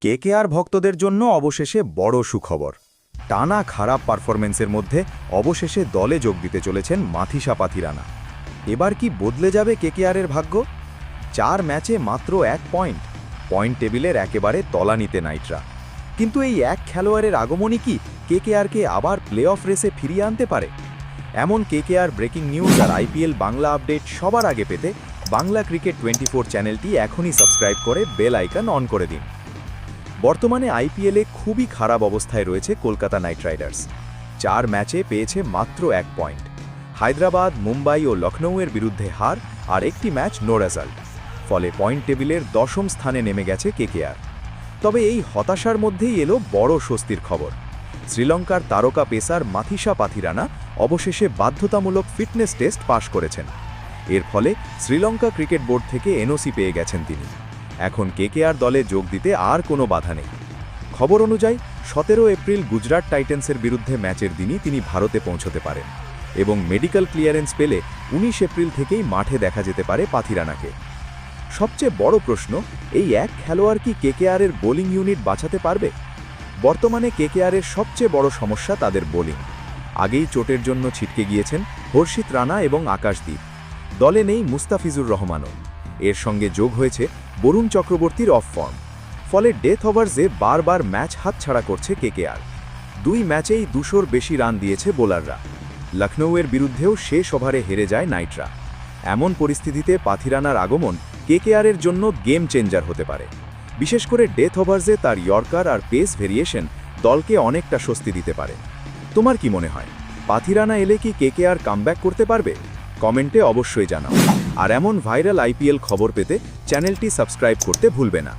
KKR ভক্তদের জন্য অবশেষে বড় সুখবর। টানা খারাপ পারফরম্যান্সের মধ্যে অবশেষে দলে যোগ দিতে চলেছেন মাথিসা পাথিরানা। এবার কি বদলে যাবে কেকেআরের ভাগ্য? 4 ম্যাচে মাত্র 1 পয়েন্ট টেবিলের একেবারে তলানিতে নাইটরা। কিন্তু এই এক খেলোয়াড়ের আগমনই কি কেকেআরকে আবার প্লে অফ রেসে ফিরিয়ে আনতে পারে? এমন কেকেআর ব্রেকিং নিউজ আর আইপিএল বাংলা আপডেট সবার আগে পেতে বাংলা ক্রিকেট 24 চ্যানেলটি এখনই সাবস্ক্রাইব করে বেল আইকন অন করে দিন। বর্তমানে আইপিএলে খুবই খারাপ অবস্থায় রয়েছে কলকাতা নাইট রাইডার্স। 4 ম্যাচে পেয়েছে মাত্র 1 পয়েন্ট। হায়দ্রাবাদ, মুম্বাই ও লখনৌয়ের বিরুদ্ধে হার আর একটি ম্যাচ নো রেজাল্ট। ফলে পয়েন্ট টেবিলের 10ম স্থানে নেমে গেছে কেকেআর। তবে এই হতাশার মধ্যেই এলো বড় স্বস্তির খবর। শ্রীলঙ্কার তারকা পেসার মাথিসা পাথিরানা অবশেষে বাধ্যতামূলক ফিটনেস টেস্ট পাশ করেছেন। এর ফলে শ্রীলঙ্কা ক্রিকেট বোর্ড থেকে এনওসি পেয়ে গেছেন তিনি। এখন কেকেআর দলে যোগ দিতে আর কোনো বাধা নেই। খবর অনুযায়ী 17 এপ্রিল গুজরাট টাইটান্সের বিরুদ্ধে ম্যাচের দিনই তিনি ভারতে পৌঁছতে পারেন এবং মেডিকেল ক্লিয়ারেন্স পেলে 19 এপ্রিল থেকেই মাঠে দেখা যেতে পারে পাথিরানাকে। সবচেয়ে বড় প্রশ্ন, এই এক খেলোয়াড় কি কেকেআরের বোলিং ইউনিট বাঁচাতে পারবে? বর্তমানে কেকেআরের সবচেয়ে বড় সমস্যা তাদের বোলিং। আগেই চোটের জন্য ছিটকে গিয়েছেন হর্ষিত রানা এবং আকাশদীপ। দলে নেই মুস্তাফিজুর রহমানও। এর সঙ্গে যোগ হয়েছে বরুণ চক্রবর্তীর অফ ফর্ম। ফলে ডেথ ওভার্সে বারবার ম্যাচ হাতছাড়া করছে কেকেআর। 2 ম্যাচেই 200-র বেশি রান দিয়েছে বোলাররা। লখনৌয়ের বিরুদ্ধেও শেষ ওভারে হেরে যায় নাইটরা। এমন পরিস্থিতিতে পাথিরানার আগমন কেকেআরের জন্য গেম চেঞ্জার হতে পারে। বিশেষ করে ডেথ ওভার্সে তার ইয়র্কার আর পেস ভেরিয়েশন দলকে অনেকটা স্বস্তি দিতে পারে। তোমার কি মনে হয়, পাথিরানা এলে কি কেকেআর কামব্যাক করতে পারবে? কমেন্টে অবশ্যই জানাও। আর এমন ভাইরাল আইপিএল খবর পেতে চ্যানেলটি সাবস্ক্রাইব করতে ভুলবে না।